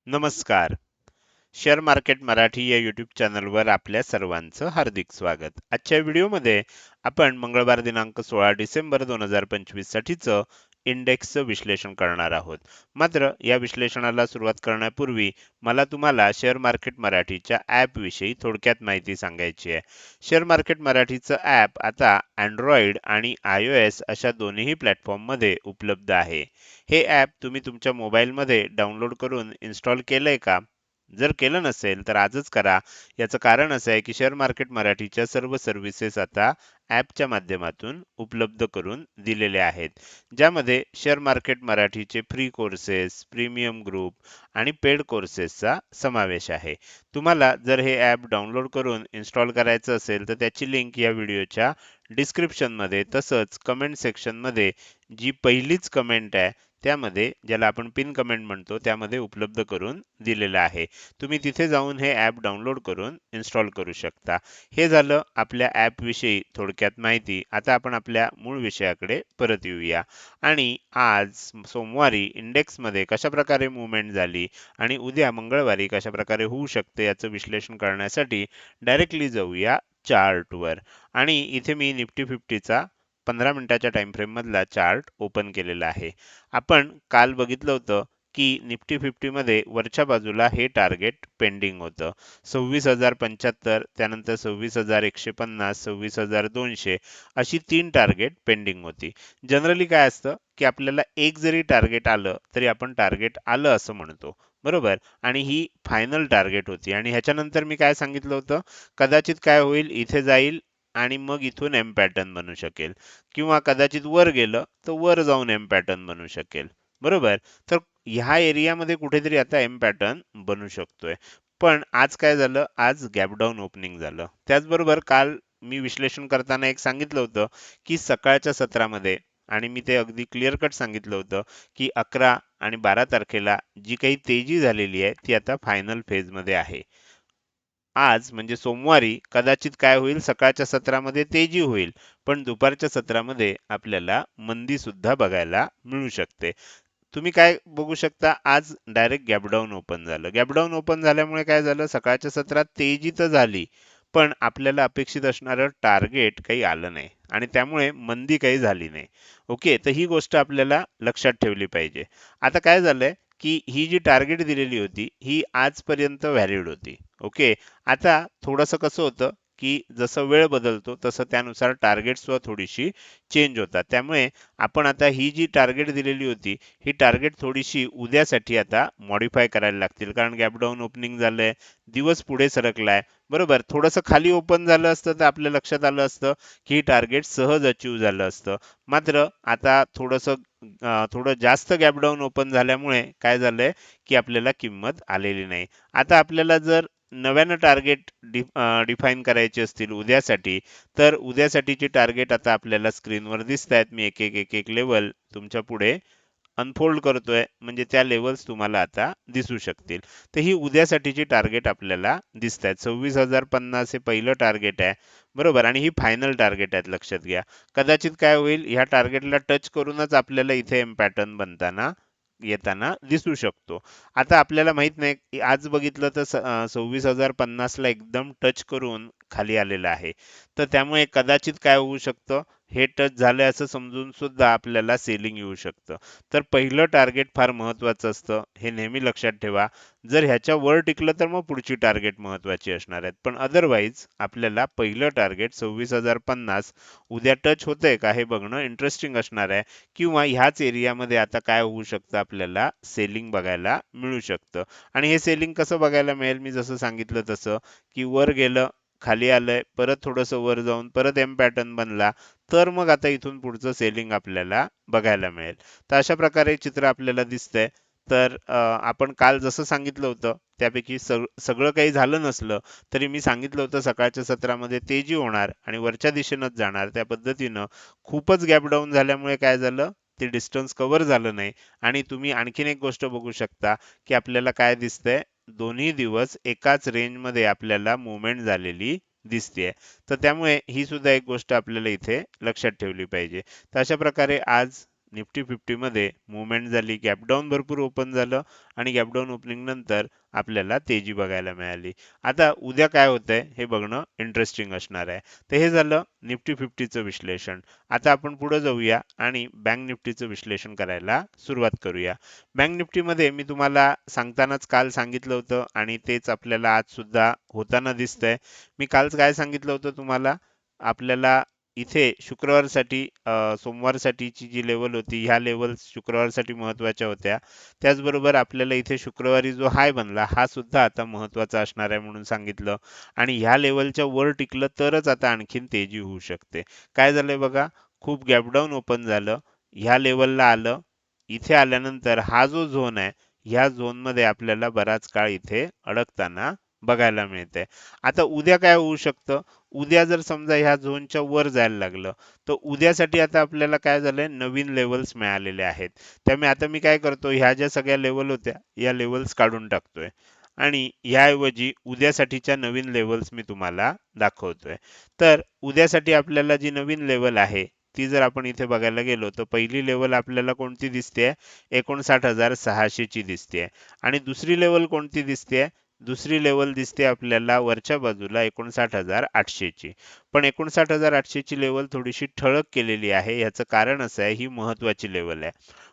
नमस्कार. Share market Marathi या YouTube चॅनलवर आपल्या सर्वांचं हार्दिक स्वागत. आजच्या व्हिडिओमध्ये आपण मंगळवार दिनांक 16 डिसेंबर 2025 साठीचं इंडेक्सचं विश्लेषण करणार आहोत. मात्र या विश्लेषणाला सुरुवात करण्यापूर्वी मला तुम्हाला शेअर मार्केट मराठीच्या ॲप विषयी थोडक्यात माहिती सांगायची आहे. शेअर मार्केट मराठीचं ॲप आता Android आणि iOS अशा दोन्ही प्लॅटफॉर्ममध्ये उपलब्ध आहे. हे ॲप तुम्ही तुमच्या मोबाईलमध्ये डाउनलोड करून इन्स्टॉल केलंय का? जर केलं नसेल तर आजच करा. याचं कारण असं आहे की शेअर मार्केट मराठीच्या सर्व सर्व्हिसेस आता ॲपच्या माध्यमातून उपलब्ध करून दिलेल्या आहेत. ज्यामध्ये शेअर मार्केट मराठीचे फ्री कोर्सेस, प्रीमियम ग्रुप आणि पेड कोर्सेसचा समावेश आहे. तुम्हाला जर हे ॲप डाउनलोड करून इन्स्टॉल करायचं असेल तर त्याची लिंक या व्हिडिओच्या डिस्क्रिप्शनमध्ये तसंच कमेंट सेक्शनमध्ये जी पहिलीच कमेंट आहे त्यामध्ये, ज्याला आपण पिन कमेंट म्हणतो, त्यामध्ये उपलब्ध करून दिलेलं आहे. तुम्ही तिथे जाऊन हे ॲप डाउनलोड करून इन्स्टॉल करू शकता. हे झालं आपल्या ॲप विषयी थोडक्यात माहिती. आता आपण आपल्या मूळ विषयाकडे परत येऊया आणि आज सोमवारी इंडेक्समध्ये कशाप्रकारे मूव्हमेंट झाली आणि उद्या मंगळवारी कशाप्रकारे होऊ शकते याचं विश्लेषण करण्यासाठी डायरेक्टली जाऊया चार्टवर. आणि इथे मी निफ्टी 50चा 15 मिनिटाच्या टाइम फ्रेम मधला चार्ट ओपन केलेला आहे. आपण काल बघितलं होतं की निफ्टी 50 मध्ये वरच्या बाजूला हे टार्गेट पेंडिंग होतं. 26,075, त्यानंतर 26,150, 26,200 अशी 3 टार्गेट पेंडिंग होती. जनरली काय असतं की आपल्याला एक जरी टार्गेट आलं तरी आपण टार्गेट आलं असं म्हणतो. बरोबर. आणि ही फायनल टार्गेट होती आणि ह्याच्यानंतर मी काय सांगितलं होतं, कदाचित काय होईल, इथे जाईल आणि मग इथून एम पॅटर्न बनू शकेल किंवा कदाचित वर गेलं तर वर जाऊन एम पॅटर्न बनू शकेल. बरोबर. तर ह्या एरियामध्ये कुठेतरी आता एम पॅटर्न बनू शकतोय. पण आज काय झालं, आज गॅप डाऊन ओपनिंग झालं. त्याचबरोबर काल मी विश्लेषण करताना एक सांगितलं होतं की सकाळच्या सत्रामध्ये, आणि मी ते अगदी क्लिअर कट सांगितलं होतं की 11 आणि 12 तारखेला जी काही तेजी झालेली आहे ती आता फायनल फेजमध्ये आहे. आज म्हणजे सोमवारी कदाचित काय होईल, सकाळच्या सत्रामध्ये तेजी होईल पण दुपारच्या सत्रामध्ये आपल्याला मंदी सुद्धा बघायला मिळू शकते. तुम्ही काय बघू शकता, आज डायरेक्ट गॅपडाऊन ओपन झालं. गॅपडाऊन ओपन झाल्यामुळे काय झालं, सकाळच्या सत्रात तेजी तर झाली पण आपल्याला अपेक्षित असणारं टार्गेट काही आलं नाही आणि त्यामुळे मंदी काही झाली नाही. ओके, तर ही गोष्ट आपल्याला लक्षात ठेवली पाहिजे. आता काय झालंय की ही जी टार्गेट दिलेली होती ही आजपर्यंत व्हॅलिड होती. ओके. आता थोडंसं कसं होतं की जसं वेळ बदलतो तसं त्यानुसार टार्गेट सुद्धा थोडीशी चेंज होतात. त्यामुळे आपण आता ही जी टार्गेट दिलेली होती ही टार्गेट थोडीशी उद्यासाठी आता मॉडिफाय करायला लागतील, कारण गॅप डाऊन ओपनिंग झालंय, दिवस पुढे सरकलाय. बरोबर. थोडंसं खाली ओपन झालं असतं तर आपल्या लक्षात आलं असतं की ही टार्गेट सहज अचीव झालं असतं. मात्र आता थोडं जास्त गॅप डाऊन ओपन झाल्यामुळे काय झालंय की आपल्याला किंमत आलेली नाही. आता आपल्याला जर नव्यानं टार्गेट डिफाईन करायचे असतील उद्यासाठी, तर उद्यासाठीची टार्गेट आता आपल्याला स्क्रीनवर दिसत आहेत. मी एक एक एक एक लेवल तुमच्या पुढे अनफोल्ड करतोय, म्हणजे त्या लेवल्स तुम्हाला आता दिसू शकतील. तर ही उद्यासाठीची टार्गेट आपल्याला दिसत आहेत. 26,050 हे पहिलं टार्गेट आहे. बरोबर. आणि ही फायनल टार्गेट आहेत, लक्षात घ्या. कदाचित काय होईल, ह्या टार्गेटला टच करूनच आपल्याला इथे एम पॅटर्न बनताना येताना दिसू शकतो. आता आपल्याला माहित नाही की आज बघितलं तर 26,050 ला एकदम टच करून खाली आलेलं आहे. तर त्यामुळे कदाचित काय होऊ शकतं, हे टच झालंय असं समजून सुद्धा आपल्याला सेलिंग येऊ शकतं. तर पहिलं टार्गेट फार महत्वाचं असतं, हे नेहमी लक्षात ठेवा. जर ह्याच्या वर टिकलं तर मग पुढची टार्गेट महत्वाची असणार आहेत. पण अदरवाईज आपल्याला पहिलं टार्गेट 26,050 उद्या टच होतंय का हे बघणं इंटरेस्टिंग असणार आहे. किंवा ह्याच एरियामध्ये आता काय होऊ शकतं, आपल्याला सेलिंग बघायला मिळू शकतं. आणि हे सेलिंग कसं बघायला मिळेल, मी जसं सांगितलं तसं की वर गेलं, खाली आलंय, परत थोडंसं वर जाऊन परत एम पॅटर्न बनला, तर मग आता इथून पुढचं सेलिंग आपल्याला बघायला मिळेल. तर अशा प्रकारे चित्र आपल्याला दिसतंय. तर आपण काल जसं सांगितलं होतं त्यापैकी सगळं काही झालं नसलं तरी मी सांगितलं होतं सकाळच्या सत्रामध्ये तेजी होणार आणि वरच्या दिशेनंच जाणार. त्या पद्धतीनं खूपच गॅप डाऊन झाल्यामुळे काय झालं, ते डिस्टन्स कव्हर झालं नाही. आणि तुम्ही आणखीन एक गोष्ट बघू शकता की आपल्याला काय दिसतंय, दोन्ही दिवस एकाच रेंजमध्ये आपल्याला मूव्हमेंट झालेली दिसतेय. तर त्यामुळे ही सुद्धा एक गोष्ट आपल्याला इथे लक्षात ठेवली पाहिजे. तर अशा प्रकारे आज निफ्टी 50 मध्ये मुवमेंट झाली, गॅप डाऊन भरपूर ओपन झालं आणि गॅप डाऊन ओपनिंग नंतर आपल्याला तेजी बघायला मिळाली. आता उद्या काय होतंय हे बघणं इंटरेस्टिंग असणार आहे. तर हे झालं निफ्टी 50चं विश्लेषण. आता आपण पुढे जाऊया आणि बँक निफ्टीचं विश्लेषण करायला सुरुवात करूया. बँक निफ्टीमध्ये मी तुम्हाला सांगतानाच काल सांगितलं होतं आणि तेच आपल्याला आज सुद्धा होताना दिसतंय. मी कालच काय सांगितलं होतं तुम्हाला, आपल्याला इथे शुक्रवारसाठी सोमवारसाठीची जी लेवल होती, ह्या लेवल शुक्रवारसाठी महत्त्वाच्या होत्या. त्याचबरोबर आपल्याला इथे शुक्रवारी जो हाय बनला हा सुद्धा आता महत्त्वाचा असणार आहे म्हणून सांगितलं. आणि ह्या लेवलच्या वर टिकलं तरच आता आणखीन तेजी होऊ शकते. काय झालंय बघा, खूप गॅपडाऊन ओपन झालं, ह्या लेवलला आलं, इथे आल्यानंतर हा जो झोन आहे ह्या झोनमध्ये आपल्याला बराच काळ इथे अडकताना बघायला मिळतंय. आता उद्या काय होऊ शकतं, उद्या जर समजा ह्या झोनच्या वर जायला लागलं तर उद्यासाठी आता आपल्याला काय झालंय, नवीन लेवल्स मिळालेले आहेत. त्यामुळे आता मी काय करतो, ह्या ज्या सगळ्या लेवल होत्या या लेवल्स काढून टाकतोय आणि याऐवजी उद्यासाठीच्या नवीन लेवल्स मी तुम्हाला दाखवतोय. तर उद्यासाठी आपल्याला जी नवीन लेवल आहे ती जर आपण इथे बघायला गेलो तर पहिली लेवल आपल्याला कोणती दिसते, 59,600 ची दिसते. आणि दुसरी लेवल कोणती दिसते, दुसरी लेवल दिसते आपल्याला वरच्या बाजूला 59,800 ची. पण 59,800 ची लेवल थोडीशी ठळक केलेली आहे. याचं कारण असं आहे, ही महत्वाची लेवल आहे.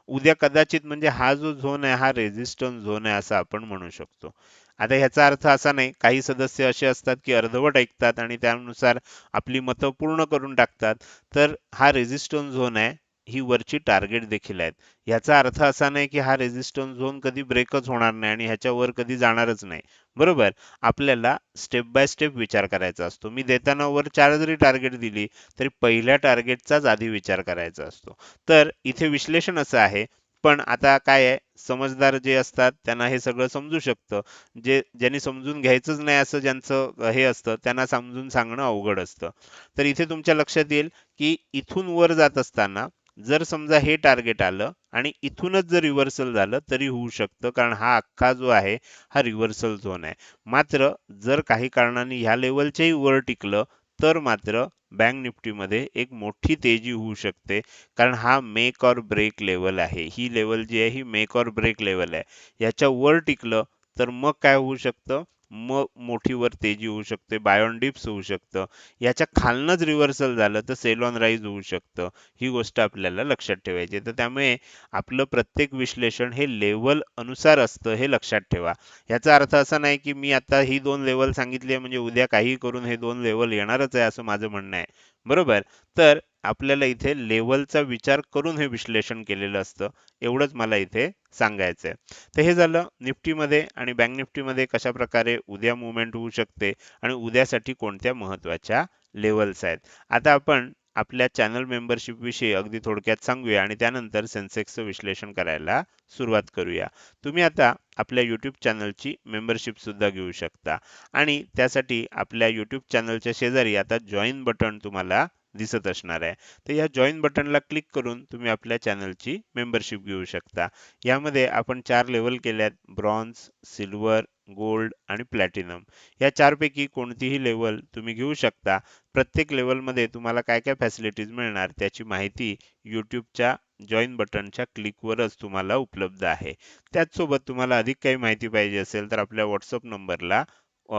उद्या कदाचित म्हणजे हा जो झोन आहे हा रेझिस्टन्स झोन आहे असं आपण म्हणू शकतो. आता ह्याचा अर्थ असा नाही, काही सदस्य असे असतात की अर्धवट ऐकतात आणि त्यानुसार आपली मतं पूर्ण करून टाकतात. तर हा रेझिस्टन्स झोन आहे, ही वरची टार्गेट देखील आहेत. याचा अर्थ असा नाही की हा रेझिस्टन्स झोन कधी ब्रेकच होणार नाही आणि ह्याच्यावर कधी जाणारच नाही. बरोबर, आपल्याला स्टेप बाय स्टेप विचार करायचा असतो. मी देताना वर 4 जरी टार्गेट दिली तरी पहिल्या टार्गेटचाच आधी विचार करायचा असतो. तर इथे विश्लेषण असं आहे. पण आता काय आहे, समजदार जे असतात त्यांना हे सगळं समजू शकतं. ज्यांनी समजून घ्यायचंच नाही असं ज्यांचं हे असतं त्यांना समजून सांगणं अवघड असतं. तर इथे तुमच्या लक्षात येईल की इथून वर जात असताना जर समजा हे टार्गेट आलं आणि इथूनच जर रिव्हर्सल झालं तरी होऊ शकतं, कारण हा अख्खा जो आहे हा रिव्हर्सल झोन आहे. मात्र जर काही कारणाने ह्या लेवलच्याही वर टिकलं तर मात्र बँक निफ्टीमध्ये एक मोठी तेजी होऊ शकते, कारण हा मेक और ब्रेक लेवल आहे. ही लेवल जी आहे ही मेक और ब्रेक लेवल आहे. याच्या वर टिकलं तर मग काय होऊ शकतं, मग मोठी वर तेजी होऊ शकते, बाय ऑन डिप्स होऊ शकतं. याच्या खालनच रिव्हर्सल झालं तर सेल ऑन राईज होऊ शकतं. ही गोष्ट आपल्याला लक्षात ठेवायची आहे. तर त्यामुळे आपलं प्रत्येक विश्लेषण हे लेवल अनुसार असतं, हे लक्षात ठेवा. याचा अर्थ असा नाही की मी आता ही 2 लेवल सांगितली आहे म्हणजे उद्या काही करून हे 2 लेवल येणारच आहे असं माझं म्हणणं आहे. बरोबर? तर आपल्याला इथे लेवलचा विचार करून हे विश्लेषण केलेलं असतं. एवढंच मला इथे सांगायचं आहे. तर हे झालं निफ्टीमध्ये आणि बँक निफ्टीमध्ये कशा प्रकारे उद्या मूव्हमेंट होऊ शकते आणि उद्यासाठी कोणत्या महत्त्वाच्या लेवल्स आहेत. आता आपण आपल्या चॅनल मेंबरशिप विषयी अगदी थोडक्यात सांगूया आणि त्यानंतर सेन्सेक्सचं विश्लेषण करायला सुरुवात करूया. तुम्ही आता आपल्या YouTube चॅनलची मेंबरशिप सुद्धा घेऊ शकता आणि त्यासाठी आपल्या YouTube चॅनलच्या शेजारी आता जॉइन बटन तुम्हाला दिसत असणार आहे. तर या जॉइन बटनला क्लिक करून तुम्ही आपल्या चॅनलची मेंबरशिप घेऊ शकता. यामध्ये आपण 4 लेवल केल्यात, ब्रॉन्झ, सिल्वर, गोल्ड आणि प्लॅटिनम. या 4 पैकी कोणतीही लेवल तुम्ही घेऊ शकता. प्रत्येक लेवलमध्ये तुम्हाला काय काय फॅसिलिटीज मिळणार त्याची माहिती YouTubeच्या जॉइन बटनच्या क्लिकवरच तुम्हाला उपलब्ध आहे. त्याचसोबत तुम्हाला अधिक काही माहिती पाहिजे असेल तर आपल्या WhatsApp नंबरला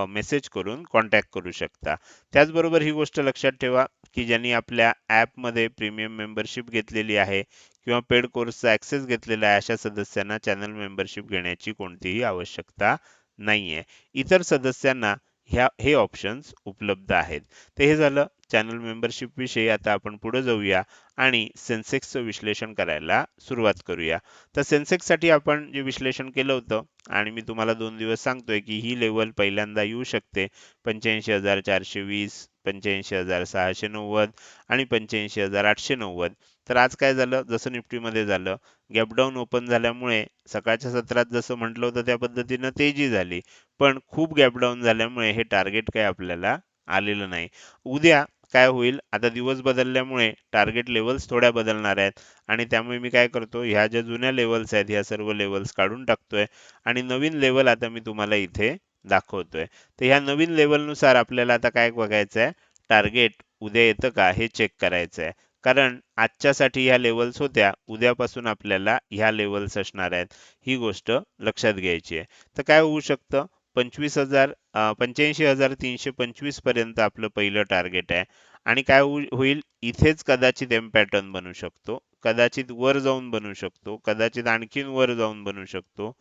मेसेज करून कॉन्टॅक्ट करू शकता. त्याचबरोबर ही गोष्ट लक्षात ठेवा की ज्यांनी आपल्या ॲपमध्ये प्रीमियम मेंबरशिप घेतलेली आहे किंवा पेड कोर्सचा ॲक्सेस घेतलेला आहे अशा सदस्यांना चॅनल मेंबरशिप घेण्याची कोणतीही आवश्यकता नाहीये. इतर सदस्यांना हे ऑप्शन्स उपलब्ध आहेत. तर हे झालं चॅनल मेंबरशिप विषयी. आता आपण पुढे जाऊया आणि सेन्सेक्सचं विश्लेषण करायला सुरुवात करूया. तर सेन्सेक्ससाठी आपण जे विश्लेषण केलं होतं आणि मी तुम्हाला 2 दिवस सांगतोय की ही लेवल पहिल्यांदा येऊ शकते 85,420, 85,690 आणि 85,890. तर आज काय झालं, जसं निफ्टीमध्ये झालं, गॅप डाऊन ओपन झाल्यामुळे सकाळच्या सत्रात जसं म्हटलं होतं त्या पद्धतीनं तेजी झाली. पण खूप गॅप डाऊन झाल्यामुळे हे टार्गेट काही आपल्याला आलेलं नाही. उद्या काय होईल, आता दिवस बदलल्यामुळे टार्गेट लेवल्स थोड्या बदलणार आहेत आणि त्यामुळे मी काय करतो, ह्या ज्या जुन्या लेवल्स आहेत ह्या सर्व लेवल्स काढून टाकतोय आणि नवीन लेवल आता मी तुम्हाला इथे दाखवतोय. तर ह्या नवीन लेवलनुसार आपल्याला आता काय बघायचं आहे, टार्गेट उद्या येतं का हे चेक करायचं आहे. कारण आजच्यासाठी ह्या लेवल्स होत्या, उद्यापासून आपल्याला ह्या लेवल्स असणार आहेत. ही गोष्ट लक्षात घ्यायची आहे. तर काय होऊ शकतं, 85,325 पर्यंत आपलं पहिलं टार्गेट आहे. आणि काय होईल, इथेच कदाचित एम पॅटर्न बनू शकतो, कदाचित वर जाऊन बनू शकतो, कदाचित आणखीन वर जाऊन बनू शकतो,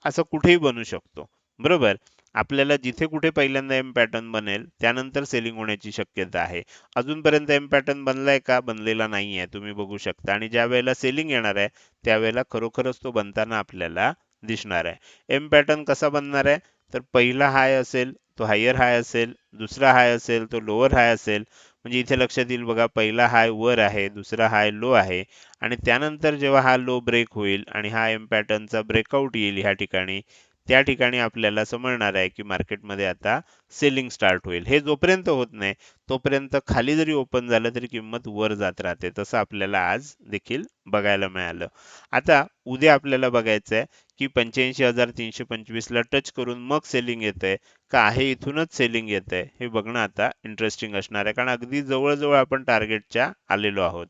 असं कुठेही बनू शकतो. बरोबर. आपल्याला जिथे कुठे पहिल्यांदा एम पॅटर्न बनेल त्यानंतर सेलिंग होण्याची शक्यता आहे. अजूनपर्यंत एम पॅटर्न बनलाय का? बनलेला नाहीये, तुम्ही बघू शकता. आणि ज्या वेळेला सेलिंग येणार आहे त्यावेळेला खरोखरच तो बनताना आपल्याला दिसणार आहे. एम पॅटर्न कसा बनणार आहे, तर पहिला हाय असेल तो हायर हाय असेल, दुसरा हाय असेल तो लोअर हाय असेल. म्हणजे इथे लक्षात येईल बघा, पहिला हाय वर आहे, दुसरा हाय लो आहे, आणि त्यानंतर जेव्हा हा लो ब्रेक होईल आणि हा एम पॅटर्नचा ब्रेकआउट येईल ह्या ठिकाणी, त्या ठिकाणी आपल्याला समजणार आहे की मार्केटमध्ये आता सेलिंग स्टार्ट होईल. हे जोपर्यंत होत नाही तोपर्यंत खाली जरी ओपन झालं तरी किंमत वर जात राहते. तसं आपल्याला आज देखील बघायला मिळालं. आता उद्या आपल्याला बघायचं आहे की 85,325 ला टच करून मग सेलिंग येतंय का आहे इथूनच सेलिंग येतंय, हे बघणं आता इंटरेस्टिंग असणार आहे. कारण अगदी जवळ आपण टार्गेटच्या आलेलो आहोत.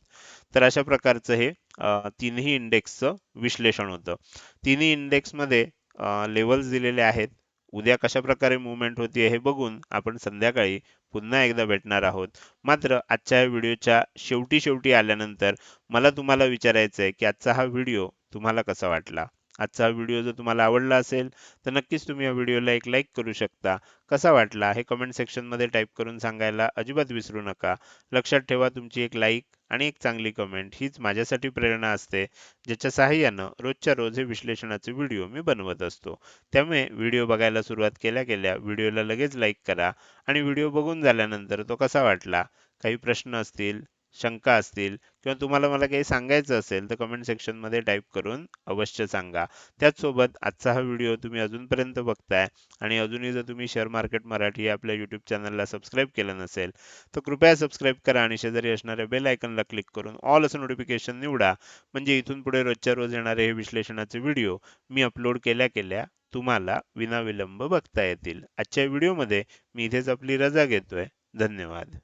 तर अशा प्रकारचं हे तिन्ही इंडेक्सचं विश्लेषण होतं. तिन्ही इंडेक्समध्ये लेवल्स दिलेले आहेत. उद्या कशा प्रकारे मूव्हमेंट होती हे बघून आपण संध्याकाळी पुन्हा एकदा भेटणार आहोत. मात्र आजच्या व्हिडिओच्या शेवटी आल्यानंतर मला तुम्हाला विचारायचं आहे की आजचा हा व्हिडिओ तुम्हाला कसा वाटला. आजचा हा व्हिडिओ जर तुम्हाला आवडला असेल तर नक्कीच तुम्ही या व्हिडिओला एक लाईक करू शकता. कसा वाटला हे कमेंट सेक्शनमध्ये टाईप करून सांगायला अजिबात विसरू नका. लक्षात ठेवा, तुमची एक लाईक आणि एक चांगली कमेंट हीच माझ्यासाठी प्रेरणा असते, ज्याच्या सहाय्यानं रोजच्या रोज हे विश्लेषणाचे व्हिडिओ मी बनवत असतो. त्यामुळे व्हिडिओ बघायला सुरुवात केल्या व्हिडिओला लगेच लाईक करा. आणि व्हिडिओ बघून झाल्यानंतर तो कसा वाटला, काही प्रश्न असतील, शंका असतील, किंवा तुम्हाला मला काही सांगायचं असेल तर कमेंट सेक्शनमध्ये टाईप करून अवश्य सांगा. त्याचसोबत आजचा हा व्हिडिओ तुम्ही अजूनपर्यंत बघताय आणि अजूनही जर तुम्ही शेअर मार्केट मराठी या आपल्या यूट्यूब चॅनलला सबस्क्राईब केलं नसेल तर कृपया सबस्क्राईब करा आणि शेजारी असणाऱ्या बेल आयकॉनला क्लिक करून ऑल असं नोटिफिकेशन निवडा. म्हणजे इथून पुढे रोजच्या रोज येणारे हे विश्लेषणाचे व्हिडिओ मी अपलोड केल्या तुम्हाला विनाविलंब बघता येतील. आजच्या व्हिडिओमध्ये मी इथेच आपली रजा घेतोय. धन्यवाद.